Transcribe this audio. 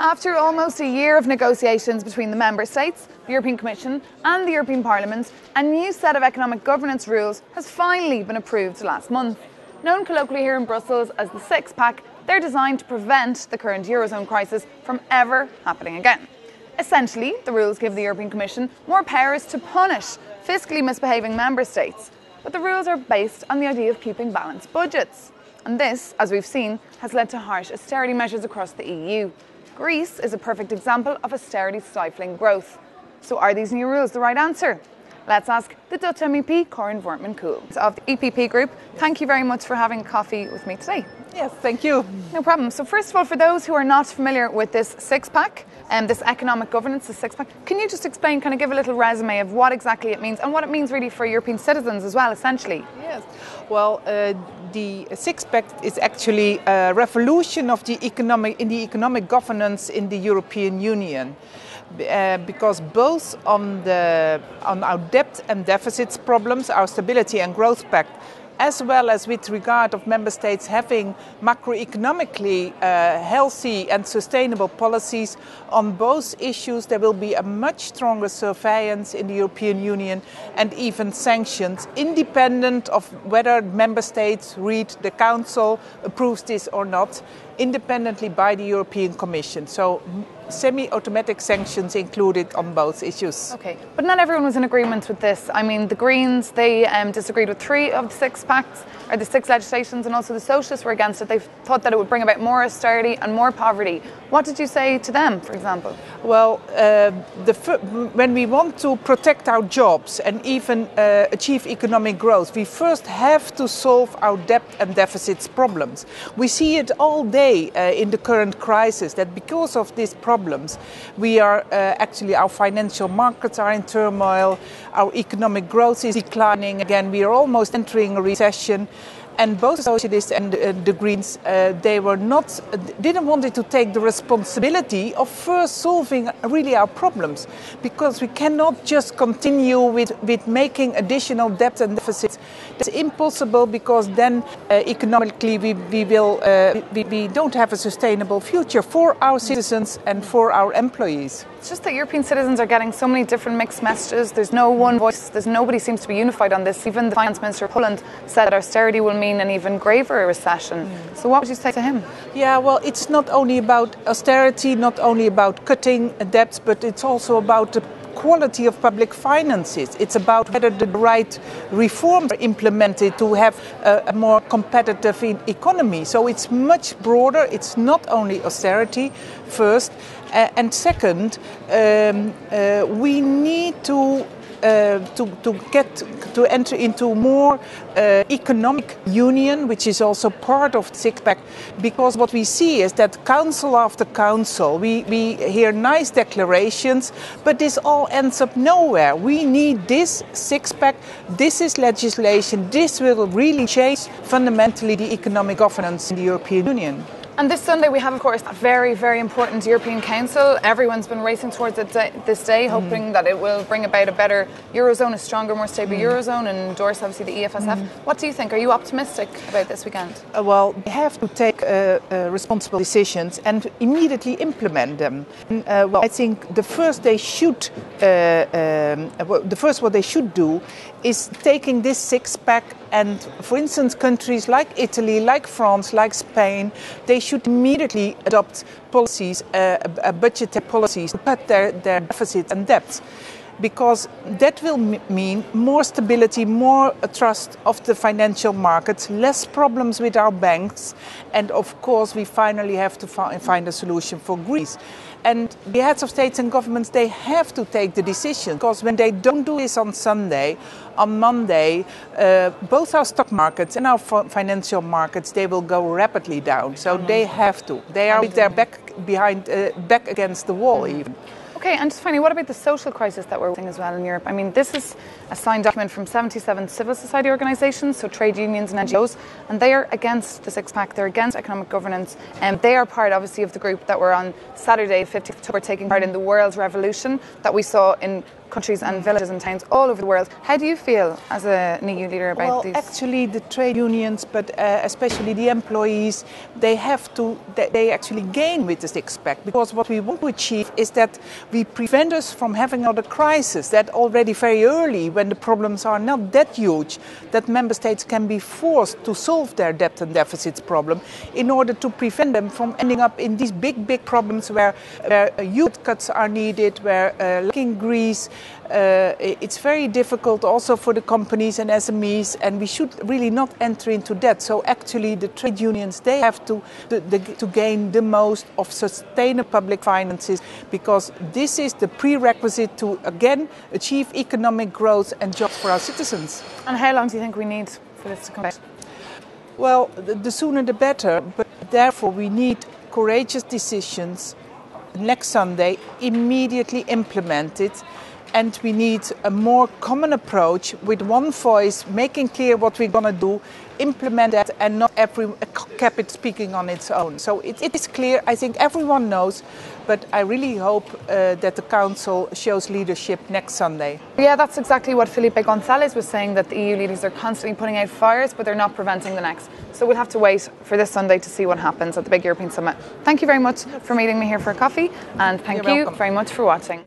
After almost a year of negotiations between the Member States, the European Commission and the European Parliament, a new set of economic governance rules has finally been approved last month. Known colloquially here in Brussels as the six-pack, they're designed to prevent the current Eurozone crisis from ever happening again. Essentially, the rules give the European Commission more powers to punish fiscally misbehaving Member States. But the rules are based on the idea of keeping balanced budgets. And this, as we've seen, has led to harsh austerity measures across the EU. Greece is a perfect example of austerity stifling growth. So are these new rules the right answer? Let's ask the Dutch MEP Corien Wortmann-Kool of the EPP Group. Thank you very much for having coffee with me today. Yes, thank you. No problem. So first of all, for those who are not familiar with this six-pack, this economic governance, the six-pack, can you just explain, kind of give a little resume of what exactly it means and what it means really for European citizens as well, essentially? Yes. Well, the six-pack is actually a revolution of the economic governance in the European Union. Because both on our debt and deficits problems, our stability and growth pact, as well as with regard of member states having macroeconomically healthy and sustainable policies, on both issues there will be a much stronger surveillance in the European Union and even sanctions, independent of whether member states read the Council approves this or not, independently by the European Commission. So semi-automatic sanctions included on both issues. Okay, but not everyone was in agreement with this. I mean, the Greens, they disagreed with 3 of the 6 pacts, or the 6 legislations, and also the Socialists were against it. They thought that it would bring about more austerity and more poverty. What did you say to them, for example? Well, when we want to protect our jobs and even achieve economic growth, we first have to solve our debt and deficits problems. We see it all day in the current crisis, that because of these problems, we are actually, our financial markets are in turmoil, our economic growth is declining again, we are almost entering a recession. And both the Socialists and the Greens, they didn't want to take the responsibility of first solving really our problems, because we cannot just continue with making additional debt and deficits. It's impossible, because then economically we don't have a sustainable future for our citizens and for our employees. It's just that European citizens are getting so many different mixed messages. There's no one voice. Nobody seems to be unified on this. Even the Finance Minister of Poland said that austerity will mean an even graver recession. So what would you say to him? Yeah, well, it's not only about austerity, not only about cutting debts, but it's also about the quality of public finances. It's about whether the right reforms are implemented to have a more competitive economy. So it's much broader. It's not only austerity first. And second, we need to enter into more economic union, which is also part of the six-pack, because what we see is that council after council, we hear nice declarations, but this all ends up nowhere. We need this six-pack, this is legislation, this will really change fundamentally the economic governance in the European Union. And this Sunday we have, of course, a very, very important European Council. Everyone's been racing towards it this day, hoping that it will bring about a better Eurozone, a stronger, more stable Eurozone, and endorse, obviously, the EFSM. What do you think? Are you optimistic about this weekend? Well, they have to take responsible decisions and immediately implement them. I think the first what they should do is taking this six-pack, and, for instance, countries like Italy, like France, like Spain, they should immediately adopt policies, budgetary policies, to cut their deficits and debts. Because that will mean more stability, more trust of the financial markets, less problems with our banks, and of course we finally have to find a solution for Greece. And the heads of states and governments, they have to take the decision, because when they don't do this on Sunday, on Monday, both our stock markets and our financial markets, they will go rapidly down. So they have to. They are with their back against the wall even. Okay, and just finally, what about the social crisis that we're seeing as well in Europe? I mean, this is a signed document from 77 civil society organisations, so trade unions and NGOs, and they are against the six-pack, they're against economic governance, and they are part, obviously, of the group that were on Saturday, 50th October, taking part in the World Revolution that we saw in countries and villages and towns all over the world. How do you feel as an EU leader about these? Well, actually the trade unions, but especially the employees, they actually gain with the six-pack, because what we want to achieve is that we prevent us from having another crisis, that already very early, when the problems are not that huge, that member states can be forced to solve their debt and deficits problem in order to prevent them from ending up in these big problems where huge cuts are needed, where like in Greece, it's very difficult also for the companies and SMEs, and we should really not enter into that. So actually the trade unions, they have to gain the most of sustainable public finances, because this is the prerequisite to again achieve economic growth and jobs for our citizens. And how long do you think we need for this to come out? Well, the sooner the better, but therefore we need courageous decisions next Sunday, immediately implemented, and we need a more common approach with one voice, making clear what we're going to do, implement that, and not every cabinet speaking on its own. So it is clear, I think everyone knows, but I really hope that the Council shows leadership next Sunday. Yeah, that's exactly what Felipe González was saying, that the EU leaders are constantly putting out fires, but they're not preventing the next. So we'll have to wait for this Sunday to see what happens at the big European Summit. Thank you very much for meeting me here for a coffee, and thank you very much for watching.